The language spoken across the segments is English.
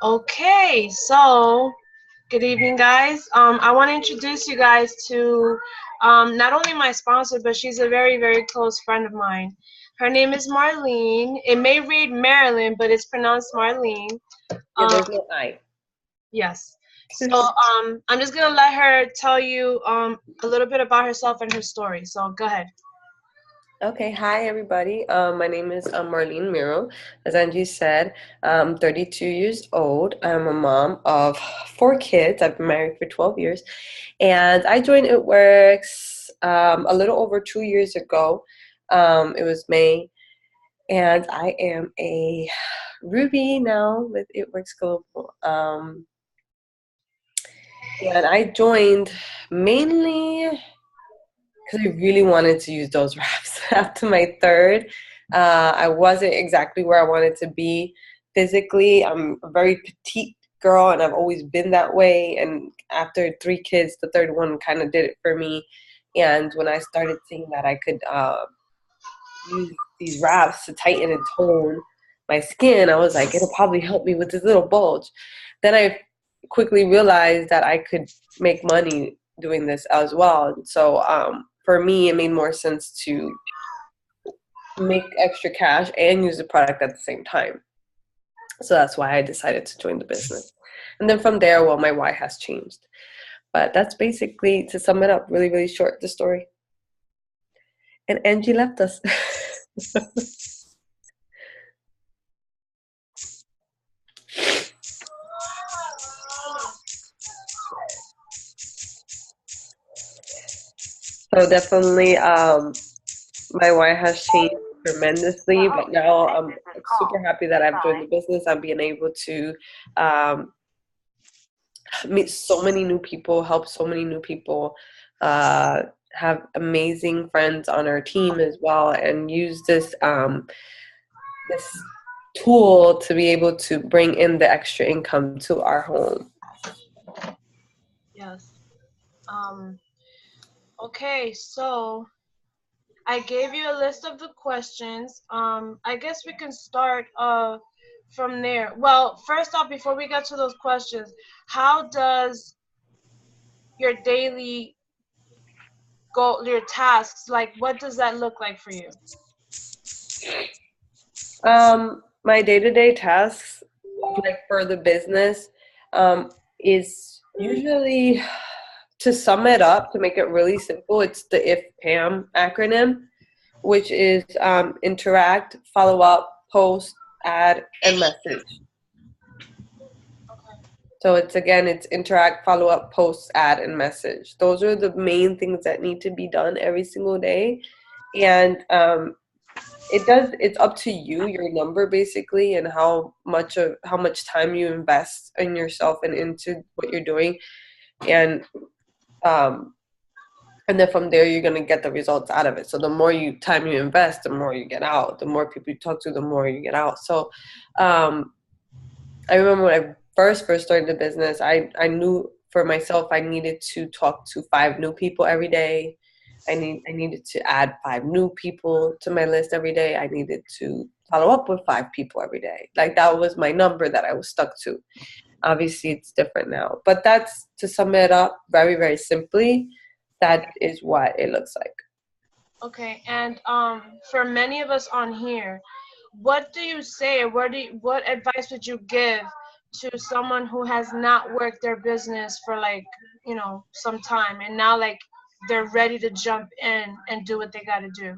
Okay, so good evening, guys. I want to introduce you guys to not only my sponsor, but she's a very, very close friend of mine. Her name is Marlene. It may read Marilyn, but it's pronounced Marlene. Yeah, Um, there's no I. yes. So I'm just gonna let her tell you a little bit about herself and her story. So go ahead. Okay, hi everybody. My name is Marlyn Miro. As Angie said, I'm 32 years old. I'm a mom of four kids. I've been married for 12 years. And I joined It Works a little over 2 years ago. It was May. And I am a Ruby now with It Works Global. And I joined mainly because I really wanted to use those wraps. After my third, I wasn't exactly where I wanted to be physically. I'm a very petite girl, and I've always been that way. And after three kids, the third one kind of did it for me. And when I started seeing that I could use these wraps to tighten and tone my skin, I was like, it'll probably help me with this little bulge. Then I quickly realized that I could make money doing this as well. So for me, it made more sense to make extra cash and use the product at the same time. So that's why I decided to join the business. And then from there, well, my why has changed. But that's basically, to sum it up, really, really short, the story. And Angie left us. So definitely, my why has changed tremendously, but now I'm super happy that I've joined the business. I'm being able to um, meet so many new people, help so many new people, have amazing friends on our team as well, and use this tool to be able to bring in the extra income to our home. Yes. Um, okay, so I gave you a list of the questions. I guess we can start from there. Well, first off, before we get to those questions, how does your daily goal, your tasks, like what does that look like for you? My day-to-day tasks, like for the business, is usually, to sum it up, to make it really simple, it's the IF-PAM acronym, which is interact, follow up, post, add, and message. So it's interact, follow up, post, add, and message. Those are the main things that need to be done every single day. And it's up to you, your number basically, and how much time you invest in yourself and into what you're doing. And um and then from there you're going to get the results out of it. So the more time you invest, the more you get out. The more people you talk to, the more you get out. So um I remember when I first started the business, I knew for myself I needed to talk to 5 new people every day. I needed to add 5 new people to my list every day. I needed to follow up with 5 people every day. Like, that was my number that I was stuck to. Obviously it's different now. But that's, to sum it up very, very simply, that is what it looks like. Okay, and for many of us on here, what do you say, or what advice would you give to someone who has not worked their business for like, some time and now like they're ready to jump in and do what they got to do?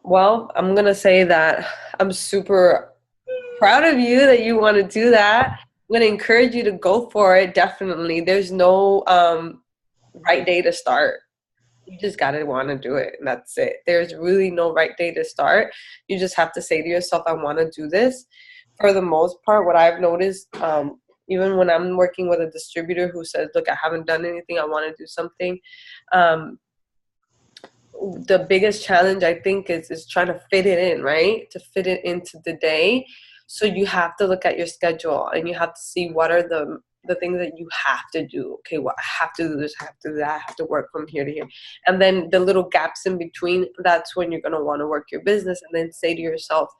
Well, I'm gonna say that I'm super proud of you that you want to do that. I'm gonna encourage you to go for it. Definitely, there's no right day to start. You just gotta want to do it, and that's it. There's really no right day to start. You just have to say to yourself, "I want to do this." For the most part, what I've noticed, even when I'm working with a distributor who says, "Look, I haven't done anything. I want to do something." Um, the biggest challenge, I think, is trying to fit it in, right? To fit it into the day. So you have to look at your schedule and you have to see what are the things that you have to do. Okay, well, I have to do this, I have to do that, I have to work from here to here. And then the little gaps in between, that's when you're going to want to work your business, and then say to yourself,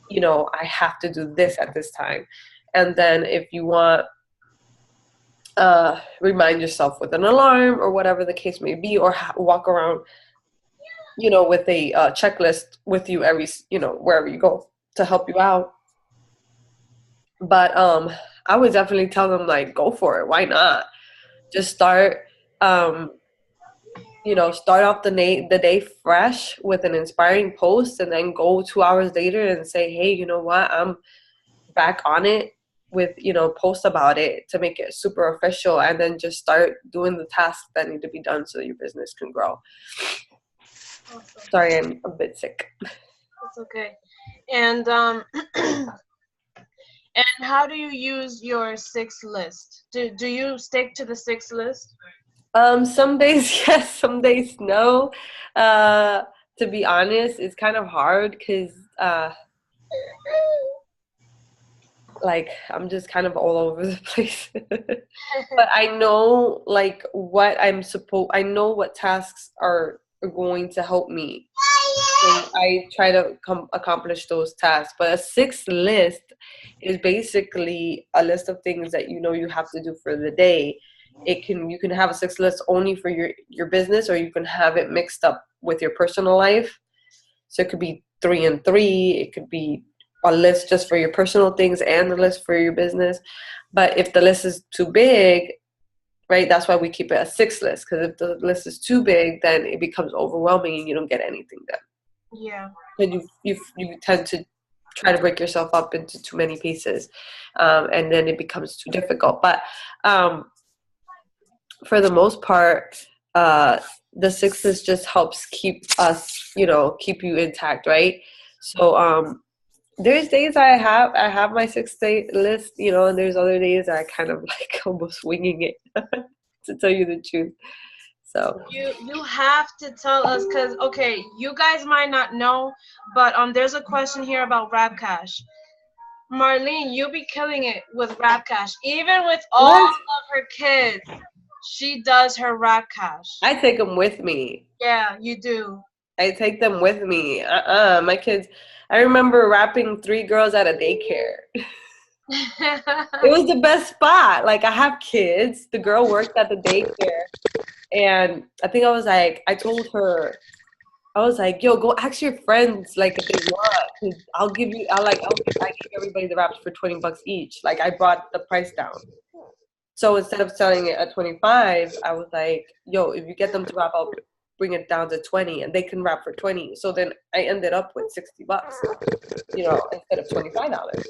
you know, I have to do this at this time. And then if you want, remind yourself with an alarm or whatever the case may be, or walk around, you know, with a checklist with you every, you know, wherever you go to help you out. But I would definitely tell them, like, go for it. Why not? Just start, um, you know, start off the day fresh with an inspiring post, and then go 2 hours later and say, hey, you know what? I'm back on it with, you know, post about it to make it super official, and then just start doing the tasks that need to be done so your business can grow. Awesome. Sorry, I'm a bit sick. It's okay. And and how do you use your 6 list? Do you stick to the 6 list? Some days yes, some days no. Uh, to be honest, it's kind of hard because like I'm just kind of all over the place. But I know like what I know what tasks are going to help me. And I try to accomplish those tasks. But a 6 list is basically a list of things that you know you have to do for the day. You can have a 6 list only for your business, or you can have it mixed up with your personal life. So it could be 3 and 3. It could be a list just for your personal things and a list for your business. But if the list is too big, right, that's why we keep it a 6 list. Because if the list is too big, then it becomes overwhelming and you don't get anything done. Yeah. And you tend to try to break yourself up into too many pieces, and then it becomes too difficult. But for the most part, the 6 list just helps keep us, you know, keep you intact, right? So there's days I have my 6 day list, you know, and there's other days I kind of like almost winging it, to tell you the truth. So You have to tell us, because okay, you guys might not know, but there's a question here about Rap Cash. Marlene, you be killing it with Rap Cash. Even with all what? of her kids, she does her Rap Cash. I take them with me. Yeah, you do. I take them with me. My kids. I remember wrapping 3 girls at a daycare. It was the best spot. Like I have kids. The girl worked at the daycare, and I think I told her, I was like, yo, go ask your friends, like, if they want. 'Cause I give everybody the wraps for $20 each. Like, I brought the price down. So instead of selling it at 25, I was like, yo, if you get them to wrap, I'll bring it down to 20, and they can wrap for 20. So then I ended up with $60, you know, instead of $25.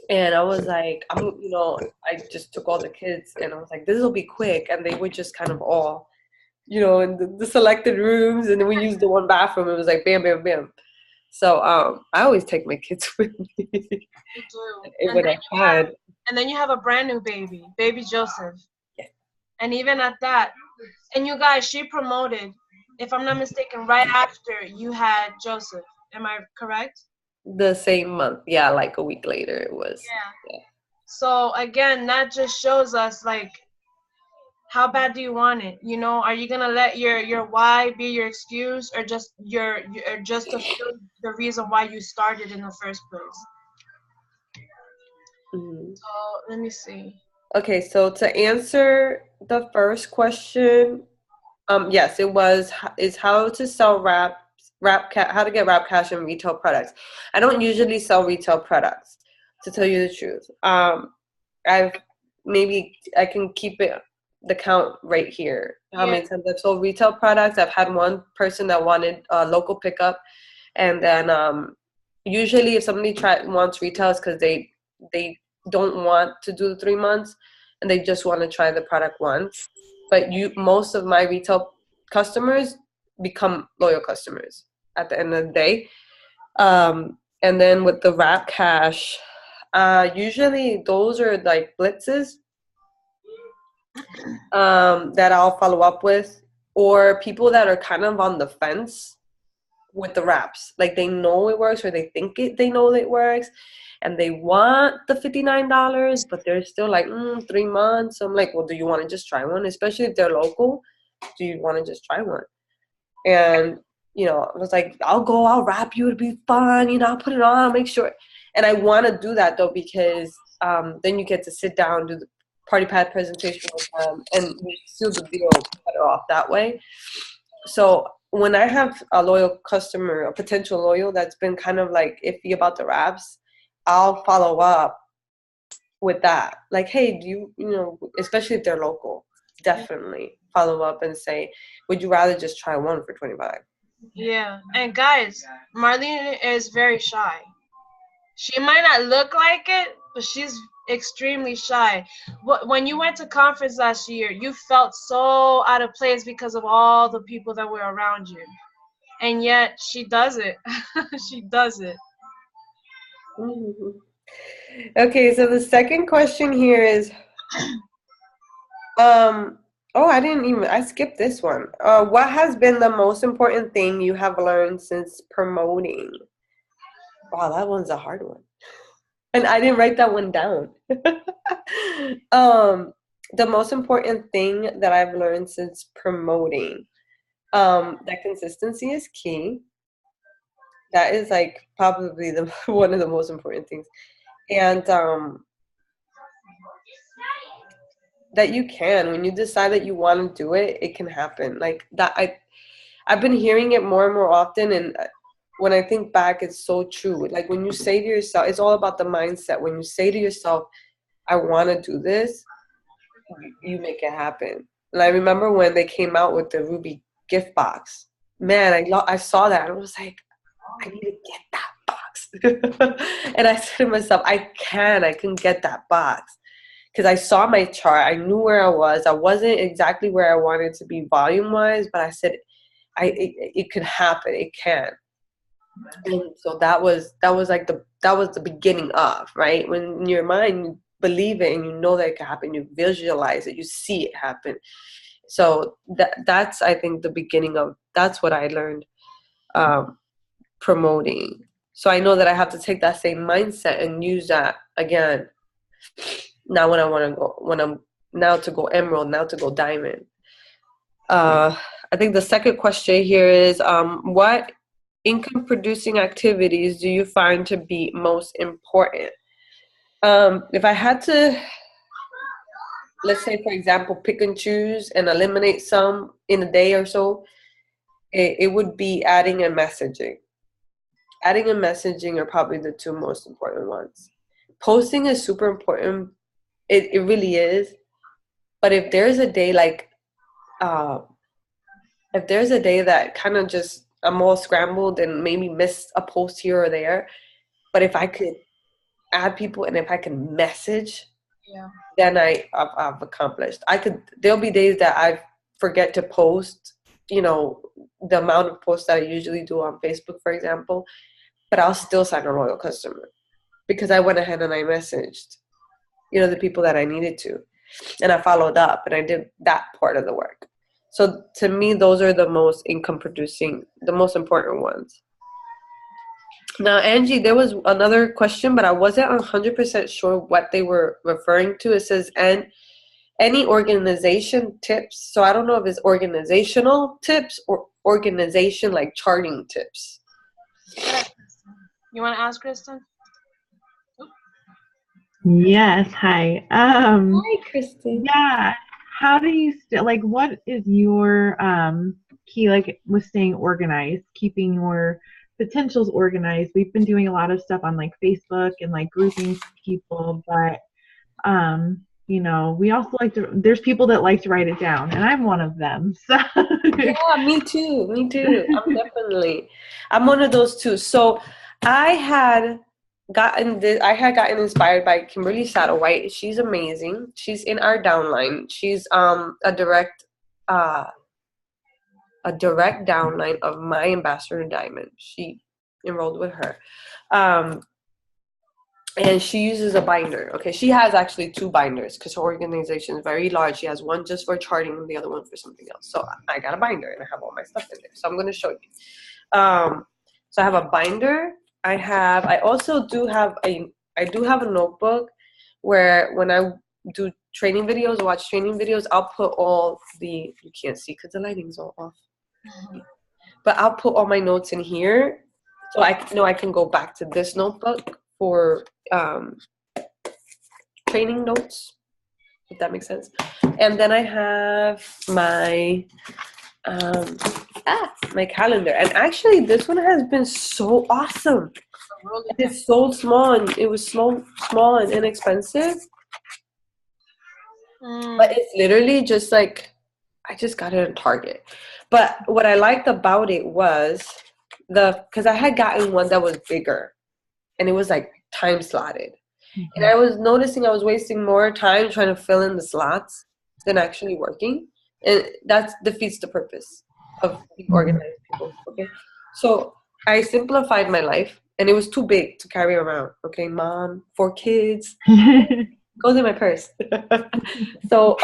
And I was like, you know, I just took all the kids, and I was like, this will be quick. And they were just kind of all, you know, in the selected rooms, and then we used the one bathroom. It was like bam, bam, bam. So I always take my kids with me You do. when I can. And then you have a brand new baby Joseph. Yeah. And even at that, and you guys, she promoted, if I'm not mistaken, right after you had Joseph. Am I correct? The same month, yeah, like a week later it was. Yeah. Yeah. So again, that just shows us like how bad do you want it? You know, are you gonna let your why be your excuse, or just or just to feel the reason why you started in the first place? Mhm. So let me see. Okay, so to answer the first question, yes, it was is how to sell how to get wrap cash and retail products. I don't usually sell retail products, to tell you the truth. I've maybe I can keep it the count right here. How Yeah. many times I've sold retail products? I've had one person that wanted local pickup, and then usually if somebody wants retails because they don't want to do the 3 months, and they just want to try the product once. But most of my retail customers become loyal customers at the end of the day. And then with the wrap cash, usually those are like blitzes that I'll follow up with, or people that are kind of on the fence with the wraps. Like they know it works, or they think they know it works, and they want the $59, but they're still like 3 months. So I'm like, well, do you want to just try one? Especially if they're local, do you want to just try one? And I was like, I'll rap you, it'll be fun, I'll put it on, I'll make sure. And I want to do that though, because then you get to sit down, do the party pad presentation with them, and we seal the deal better off that way. So when I have a loyal customer, a potential loyal that's been kind of like iffy about the raps, I'll follow up with that. Like, hey, do especially if they're local, definitely follow up and say, would you rather just try one for 25? Yeah. And guys, Marlene is very shy. She might not look like it, but she's extremely shy. When you went to conference last year, you felt so out of place because of all the people that were around you. And yet she does it. She does it. Mhm. Okay, so the second question here is, I skipped this one. What has been the most important thing you have learned since promoting? Wow, that one's a hard one. And I didn't write that one down. The most important thing that I've learned since promoting, that consistency is key. That is like probably the one of the most important things. And that you can, when you decide that you want to do it, it can happen. Like that, I've been hearing it more and more often, and when I think back, it's so true. Like when you say to yourself, it's all about the mindset. When you say to yourself, I want to do this, you make it happen. And I remember when they came out with the Ruby gift box. Man, I saw that and I was like, I need to get that box. And I said to myself, I can get that box. Because I saw my chart. I knew where I was. I wasn't exactly where I wanted to be volume-wise, but I said, it could happen. It can. And so that was like that was the beginning of, right? When in your mind you believe it and you know that it can happen, you visualize it, you see it happen. So that's I think the beginning of, that's what I learned promoting. So I know that I have to take that same mindset and use that again. Now when I want to go, when I'm now to go emerald, now to go diamond. I think the second question here is, what income producing activities do you find to be most important? If I had to, let's say, for example, pick and choose and eliminate some in a day or so, it would be adding and messaging. Adding and messaging are probably the two most important ones. Posting is super important. It really is. But if there's a day like, uh, if there's a day that kind of just I'm all scrambled and maybe miss a post here or there, but if I could add people and if I can message, Yeah. then I've accomplished. There'll be days that I forget to post, the amount of posts that I usually do on Facebook, for example, but I'll still sign a loyal customer because I went ahead and I messaged, the people that I needed to, and I followed up and I did that part of the work. So to me, those are the most income producing, the most important ones. Now, Angie, there was another question, but I wasn't 100% sure what they were referring to. It says, and any organization tips. So I don't know if it's organizational tips or organization like charting tips. You want to ask Kristen? Yes, hi. Hi, Kristen. Yeah. How do you like what is your key like with staying organized, keeping your potentials organized? We've been doing a lot of stuff on like Facebook and like grouping people, but we also there's people that like to write it down, and I'm one of them. So Yeah, me too. Me too. I'm one of those too. So I had gotten inspired by Kimberly Satterwhite. She's amazing. She's in our downline. She's uh a direct downline of my ambassador diamond. She enrolled with her. And she uses a binder. Okay, she has actually two binders because her organization is very large. She has one just for charting and the other one for something else. So I got a binder and I have all my stuff in there. So I'm going to show you. So I have a binder. I also do have a notebook where when I do training videos, watch training videos, I'll put all you can't see because the lighting's all off. but I'll put all my notes in here, so I know I can go back to this notebook for training notes, if that makes sense. And then I have my my calendar, and actually this one has been so awesome. It's so small, and it was small and inexpensive. But it's literally just like, I just got it in Target. But what I liked about it was because I had gotten one that was bigger, and it was like time slotted. And I was noticing I was wasting more time trying to fill in the slots than actually working. And that defeats the purpose of being organized people. Okay. So I simplified my life, and it was too big to carry around. Okay, mom, 4 kids. Goes in my purse. So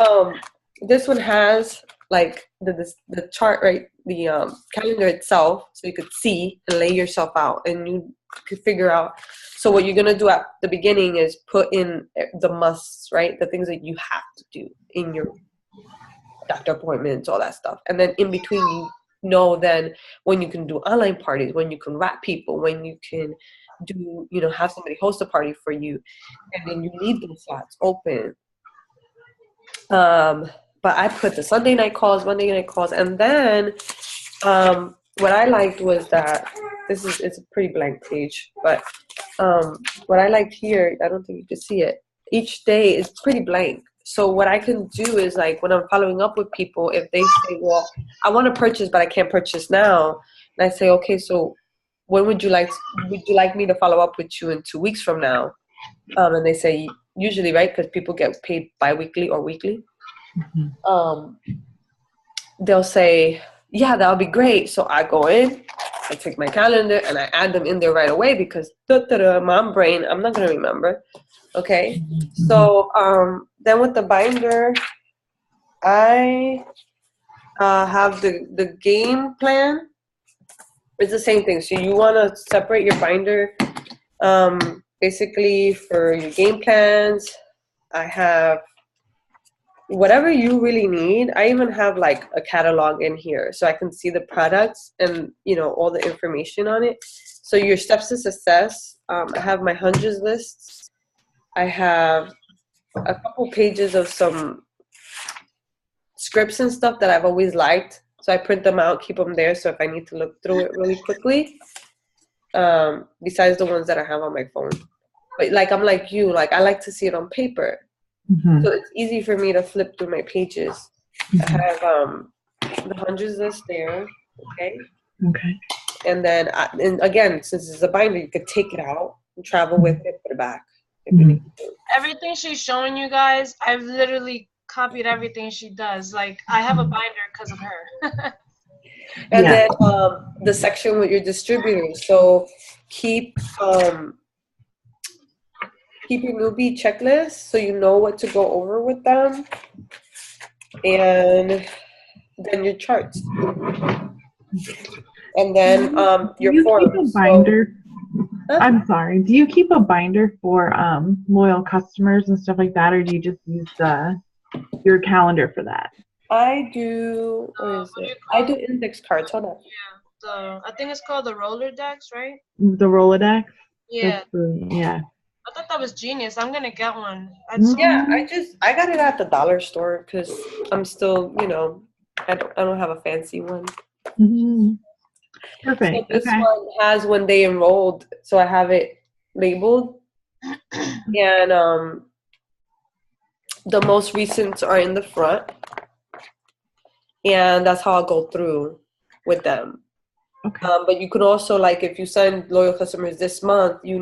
this one has like the chart, right? The calendar itself, so you could see and lay yourself out, and you could figure out. So what you're gonna do at the beginning is put in the musts, right? The things that you have to do in your doctor appointments, all that stuff, and then in between, you know, then when you can do online parties, when you can wrap people, when you can do, have somebody host a party for you, and then you need those slots open. But I put the Sunday night calls, Monday night calls, and then what I liked was that it's a pretty blank page, but what I liked here, I don't think you can see it. Each day is pretty blank. So what I can do is, like, when I'm following up with people, if they say, well, I want to purchase, but I can't purchase now, and I say, okay, so when would you like me to follow up with you in 2 weeks from now? And they say, usually, right, because people get paid bi-weekly or weekly. They'll say, yeah, that'll be great. So I go in, I take my calendar, and I add them in there right away, because mom brain, I'm not going to remember. Okay. So then with the binder, I have the game plan. It's the same thing. So you want to separate your binder basically for your game plans. I have whatever you really need. I even have like a catalog in here, so I can see the products and all the information on it. So your steps to success, I have my hundreds lists. I have a couple pages of some scripts and stuff that I've always liked, so I print them out, keep them there, so if I need to look through it really quickly, besides the ones that I have on my phone. But like, I'm like you, like, I like to see it on paper. So it's easy for me to flip through my pages. I have the hundreds list there. Okay. And then and again, since it's a binder, you could take it out and travel with it, put it back if you need to. Everything she's showing you guys, I've literally copied everything she does. Like, I have a binder because of her. And then the section with your distributors. So keep your newbie checklist, so you know what to go over with them, and then your charts, and then your forms. Keep a binder? I'm sorry. Do you keep a binder for loyal customers and stuff like that, or do you just use your calendar for that? I do. What is it? I do index cards. Hold on. Yeah, I think it's called the Rolodex, right? The Rolodex. Yeah. Yeah. I thought that was genius. I'm gonna get one. I got it at the dollar store because I'm still, I don't have a fancy one. Perfect. So this one has when they enrolled, so I have it labeled, and the most recent are in the front, and that's how I'll go through with them. Okay. But you could also, like, if you sign loyal customers this month, you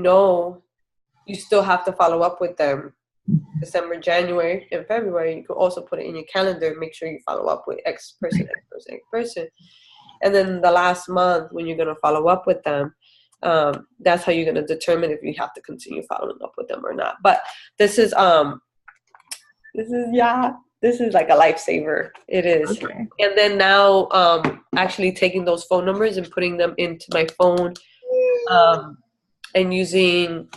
still have to follow up with them December, January, and February. You could also put it in your calendar, make sure you follow up with X person, X person, X person. And then the last month, when you're going to follow up with them, that's how you're going to determine if you have to continue following up with them or not. But this is like a lifesaver. It is. Okay. And then now actually taking those phone numbers and putting them into my phone, and using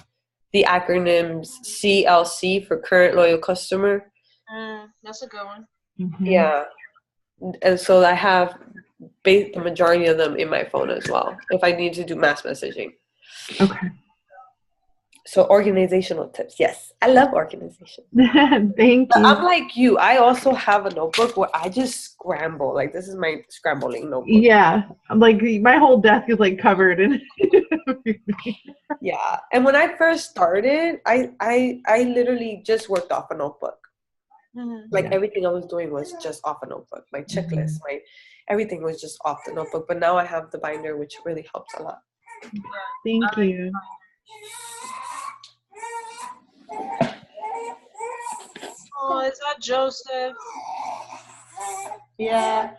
the acronyms CLC for current loyal customer. That's a good one. Yeah. And so I have the majority of them in my phone as well if I need to do mass messaging. Okay. So organizational tips. Yes, I love organization. Thank But you. I'm like you. I also have a notebook where I just scramble. Like this is my scrambling notebook. Yeah, like my whole desk is like covered in. Yeah, and when I first started, I literally just worked off a notebook. Like everything I was doing was just off a notebook. My checklist, my everything was just off the notebook. But now I have the binder, which really helps a lot. Thank you. Oh, is that Joseph? Yeah.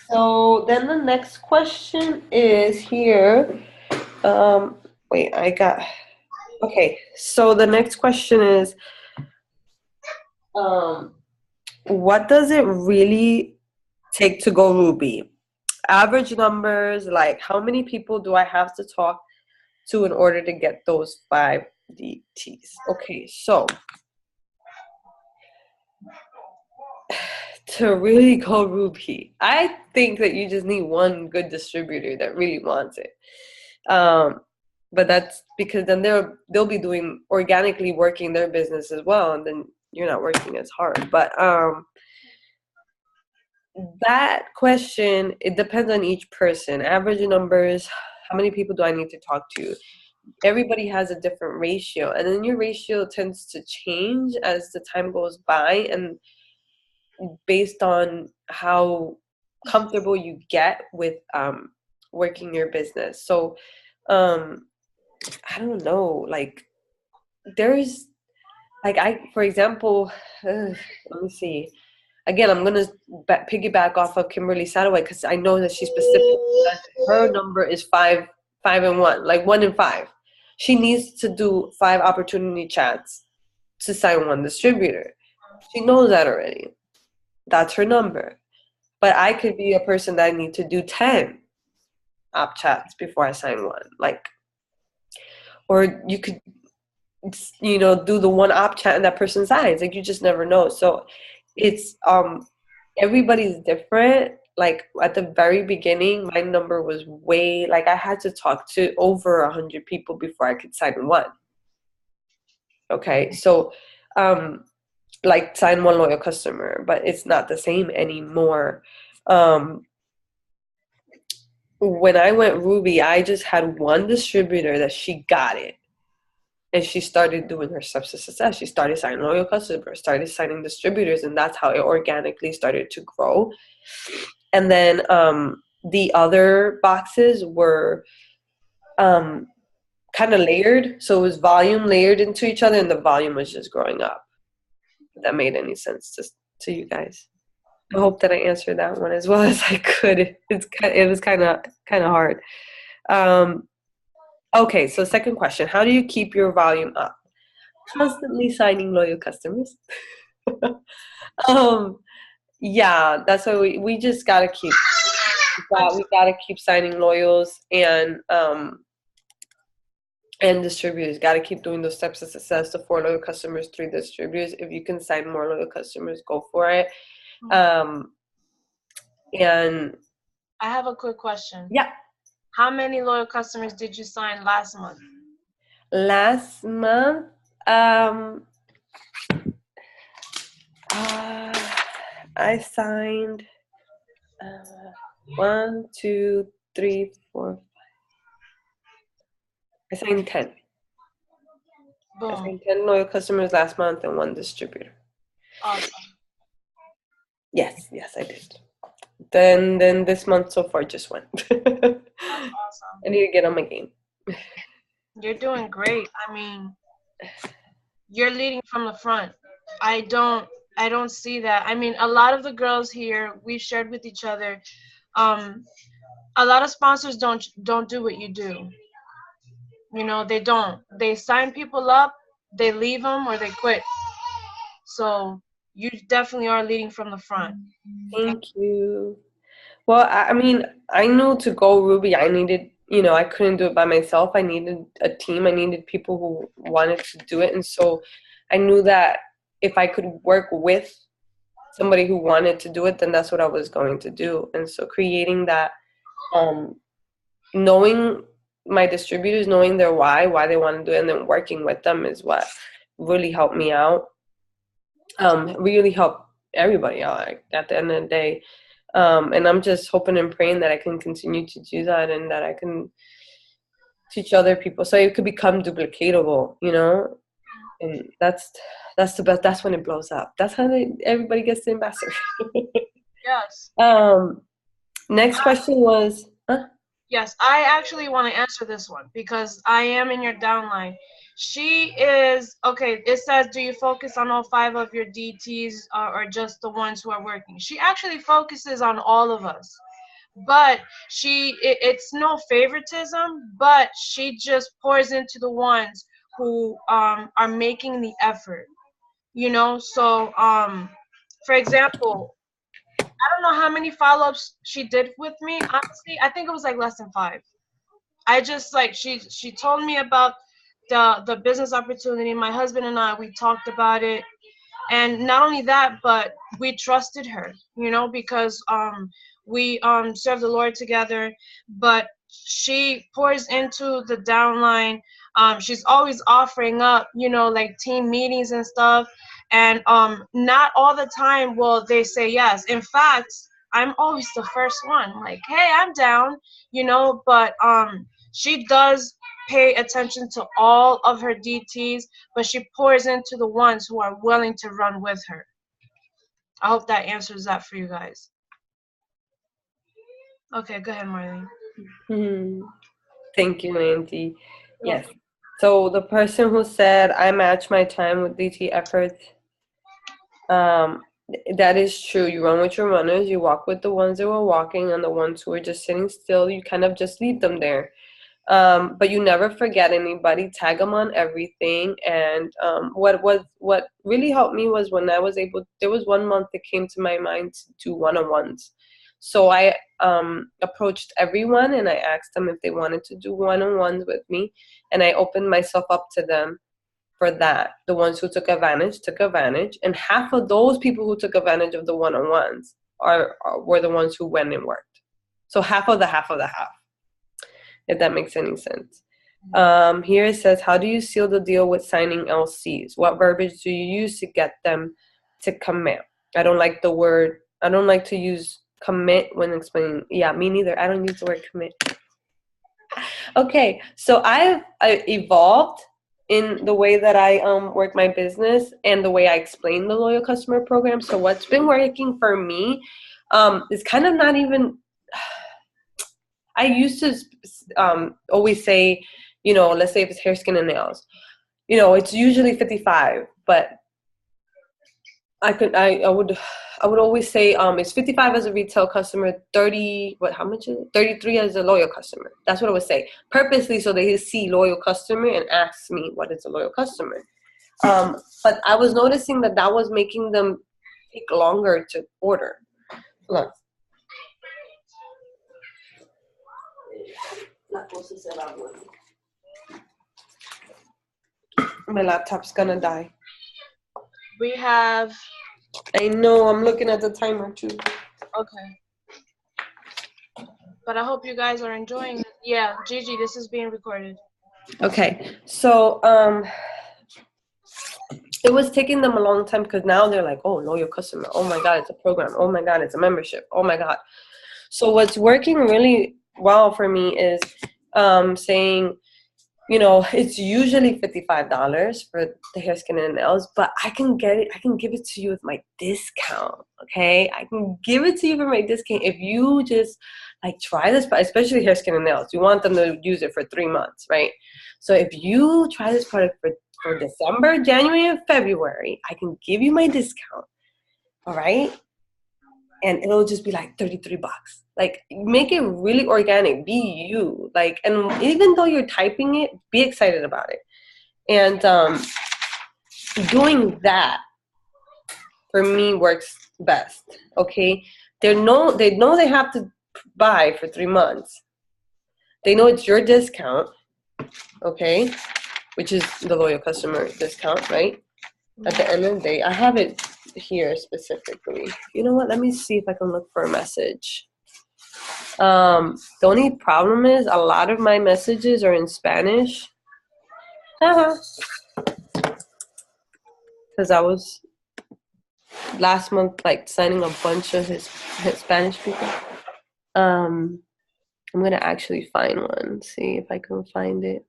So then the next question is here. Wait, okay. So the next question is, what does it really take to go Ruby? Average numbers, like how many people do I have to talk to in order to get those 5 DTs? Okay, so to really go Ruby, I think that you just need one good distributor that really wants it. But that's because then they'll be doing organically working their business as well, and then you're not working as hard. But that question, it depends on each person. Average numbers, how many people do I need to talk to? Everybody has a different ratio, and then your ratio tends to change as the time goes by, and based on how comfortable you get with working your business. So I don't know, like there's like for example, let me see. Again, I'm gonna piggyback off of Kimberly Sadoway because I know that she specifically says her number is 5-1, like 1 in 5. She needs to do 5 opportunity chats to sign 1 distributor. She knows that already. That's her number. But I could be a person that I need to do 10 op chats before I sign 1. Like, or you could, do the 1 op chat and that person signs. Like, you just never know. So it's, everybody's different. Like at the very beginning, my number was way, like I had to talk to over 100 people before I could sign 1. Okay. So, like sign 1 loyal customer, but it's not the same anymore. When I went Ruby, I just had 1 distributor that she got it. And she started doing her steps to success. She started signing loyal customers, started signing distributors, and that's how it organically started to grow. And then the other boxes were kind of layered. So it was volume layered into each other, and the volume was just growing up. If that made any sense to you guys. I hope that I answered that one as well as I could. It was kind of hard. Okay, so second question. How do you keep your volume up? Constantly signing loyal customers. Yeah, that's why we just gotta keep we gotta keep signing loyals and distributors. Gotta keep doing those steps of success, the 4 loyal customers, 3 distributors. If you can sign more loyal customers, go for it. And I have a quick question. Yeah. How many loyal customers did you sign last month? Last month, I signed 1, 2, 3, 4, 5. I signed 10. Boom. I signed 10 loyal customers last month and 1 distributor. Awesome. Yes, I did. Then this month so far just 1. That's awesome. I need to get on my game. You're doing great. I mean, you're leading from the front. I don't see that. I mean, a lot of the girls here, we've shared with each other. A lot of sponsors don't do what you do. They don't. They sign people up, they leave them, or they quit. So you definitely are leading from the front. Thank you. Well, I mean, I knew to go Ruby, I needed, I couldn't do it by myself. I needed a team. I needed people who wanted to do it. And so I knew that if I could work with somebody who wanted to do it, then that's what I was going to do. And so creating that, knowing my distributors, knowing their why they want to do it, and then working with them is what really helped me out. Really helped everybody out, like, at the end of the day. And I'm just hoping and praying that I can continue to do that, and that I can teach other people so it could become duplicatable, you know. And that's the best. That's when it blows up. That's how everybody gets the ambassador. Yes. Next question was, Yes, I actually want to answer this one because I am in your downline. She is, okay, it says, do you focus on all 5 of your DTs or just the ones who are working? She actually focuses on all of us. But it's no favoritism, but she just pours into the ones who are making the effort, you know? So, for example, I don't know how many follow-ups she did with me. Honestly, I think it was like less than 5. I just like she told me about the business opportunity. My husband and we talked about it, and not only that, but we trusted her, you know, because we serve the Lord together. But she pours into the downline. She's always offering up, you know, like team meetings and stuff. And not all the time will they say yes. In fact, I'm always the first one. Like, hey, I'm down, you know. But she does pay attention to all of her DTs, but she pours into the ones who are willing to run with her. I hope that answers that for you guys. Okay, go ahead, Marlyn. Thank you, Auntie. Yes. So the person who said I match my time with DT efforts, that is true. You run with your runners, you walk with the ones that were walking, and the ones who are just sitting still, you kind of just leave them there. But you never forget anybody, tag them on everything. And what really helped me was when I was able, there was 1 month that came to my mind to do one-on-ones. So I approached everyone and I asked them if they wanted to do one-on-ones with me, and I opened myself up to them for that. The ones who took advantage, and half of those people who took advantage of the one-on-ones were the ones who went and worked. So half of the half, if that makes any sense. Here it says, how do you seal the deal with signing LCs? What verbiage do you use to get them to commit? I don't like to use commit when explaining. Yeah, me neither. I don't use the word commit. Okay, so I evolved in the way that I work my business and the way I explain the loyal customer program. So what's been working for me is kind of not even, I used to always say, you know, let's say if it's hair, skin, and nails, you know, it's usually 55, but I would always say it's 55 as a retail customer, 30, how much is it? 33 as a loyal customer. That's what I would say, purposely, so they see loyal customer and ask me what is a loyal customer. But I was noticing that was making them take longer to order. Look. My laptop's gonna die. We have. I know, I'm looking at the timer too. Okay. But I hope you guys are enjoying it. Yeah, Gigi, this is being recorded. Okay, so it was taking them a long time because now they're like, oh, loyal customer. Oh my God, it's a program. Oh my God, it's a membership. Oh my God. So what's working really well for me is saying, you know, it's usually $55 for the hair, skin, and nails, but I can give it to you with my discount, okay? I can give it to you for my discount if you just, like, try this, especially hair, skin, and nails. You want them to use it for 3 months, right? So if you try this product for December, January, and February, I can give you my discount, all right? And it'll just be like $33. Like, make it really organic. Be you. Like, and even though you're typing it, be excited about it. And doing that for me works best. Okay, they know they have to buy for 3 months. They know it's your discount. Okay, which is the loyal customer discount, right? At the end of the day, I have it here specifically. You know what? Let me see if I can look for a message. The only problem is a lot of my messages are in Spanish. Because I was last month like signing a bunch of his Spanish people. I'm gonna actually find one. See if I can find it.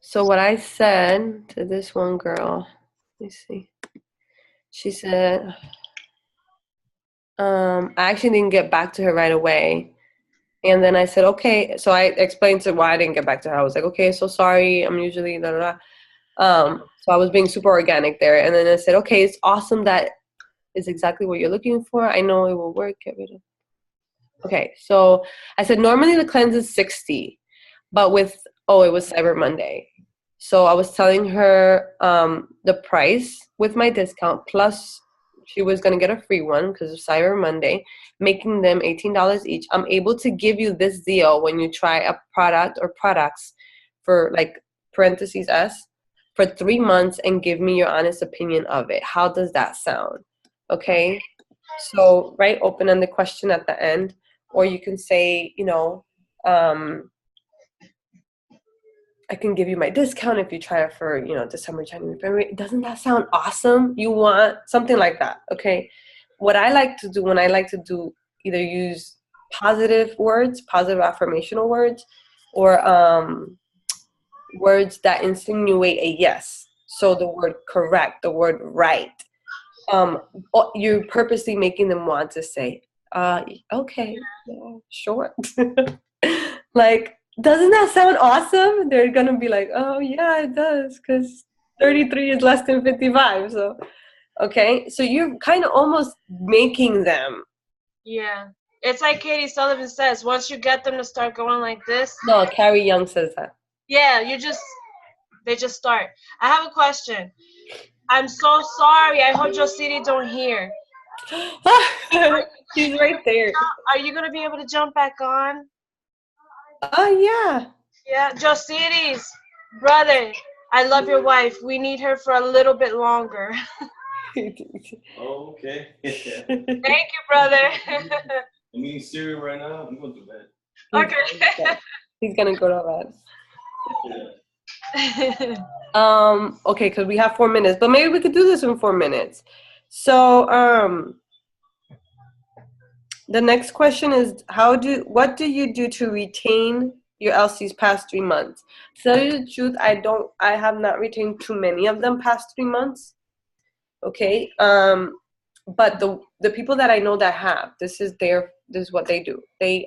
So what I said to this one girl, let me see. She said, I actually didn't get back to her right away. And then I said, okay. So I explained to her why I didn't get back to her. I was like, okay, so sorry. I'm usually da da da. So I was being super organic there. And then I said, okay, it's awesome. That is exactly what you're looking for. I know it will work. Get rid of. Okay. So I said, normally the cleanse is 60, but with, it was Cyber Monday. So I was telling her the price with my discount, plus she was going to get a free one because of Cyber Monday, making them $18 each. I'm able to give you this deal when you try a product or products for like parentheses S for 3 months and give me your honest opinion of it. How does that sound? Okay. So, right, open-ended question at the end. Or you can say, I can give you my discount if you try it for, December, January, February. Doesn't that sound awesome? You want something like that, okay? What I like to do when I like to do either use positive words, positive affirmational words, or words that insinuate a yes. So the word correct, the word right. You're purposely making them want to say, okay, yeah, sure. Like, doesn't that sound awesome? They're gonna be like, oh yeah, it does, because 33 is less than 55. So, okay, so you're kind of almost making them. Yeah, it's like Katie Sullivan says. Once you get them to start going like this. No, Carrie Young says that. Yeah, they just start. I have a question. I'm so sorry. I hope Josity don't hear. She's right there. Are you gonna be able to jump back on? Oh yeah. Yeah, Josity's brother. I love your wife. We need her for a little bit longer. Oh, okay. Thank you, brother. I'm eating cereal right now. I'm going to bed. Okay. He's gonna go to bed. Okay, because we have 4 minutes, but maybe we could do this in 4 minutes. So, the next question is, what do you do to retain your LCs past 3 months? To tell you the truth, I have not retained too many of them past 3 months. Okay. But the people that I know that have, this is what they do. They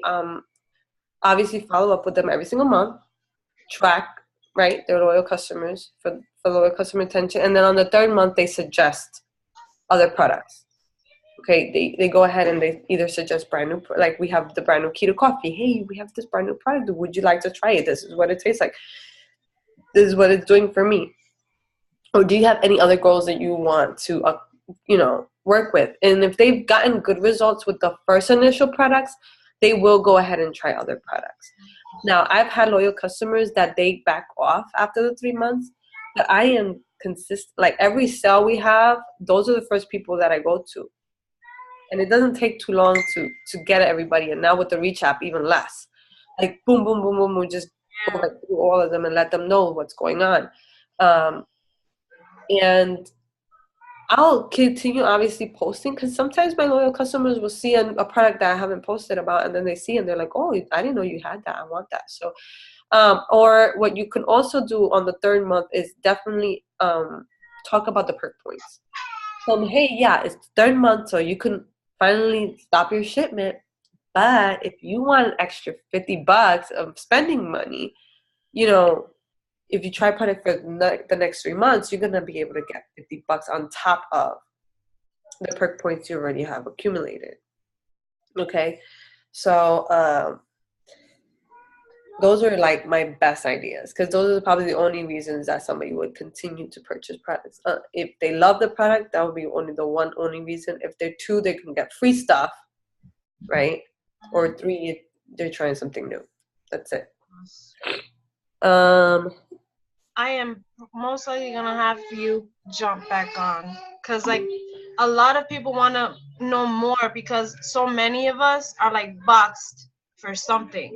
obviously follow up with them every single month, track, right, their loyal customers for loyal customer retention, and then on the 3rd month they suggest other products. Okay, they go ahead and they either suggest brand new, like we have the brand new keto coffee. Hey, we have this brand new product. Would you like to try it? This is what it tastes like. This is what it's doing for me. Or do you have any other goals that you want to, work with? And if they've gotten good results with the first initial products, they will go ahead and try other products. Now, I've had loyal customers that they back off after the 3 months, but I am consistent. Like every sale we have, those are the first people that I go to. And it doesn't take too long to get everybody. And now with the Reach app, even less. Like boom, boom, boom, boom, we just go through all of them and let them know what's going on. And I'll continue obviously posting, because sometimes my loyal customers will see a product that I haven't posted about, and then they see and they're like, oh, I didn't know you had that. I want that. So, or what you can also do on the 3rd month is definitely talk about the perk points. So, hey, yeah, it's the 3rd month, so you can finally stop your shipment. But if you want an extra $50 of spending money, if you try product for the next 3 months, you're going to be able to get $50 on top of the perk points you already have accumulated. Okay. So, those are like my best ideas, because those are probably the only reasons that somebody would continue to purchase products. If they love the product, that would be only reason. If they're 2, they can get free stuff, right? Or 3, they're trying something new. That's it. I am most likely gonna have you jump back on, cause like a lot of people want to know more because so many of us are like boxed for something,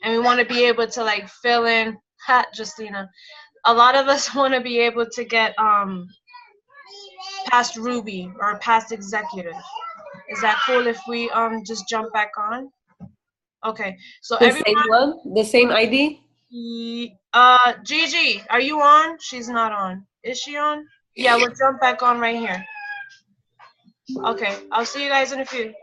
and we want to be able to like fill in. Ha, Justina. A lot of us want to be able to get past Ruby or past executive. Is that cool if we just jump back on? Okay, so The everyone, same one? The same ID? Gigi, are you on? She's not on. Is she on? Yeah, we'll jump back on right here. Okay, I'll see you guys in a few.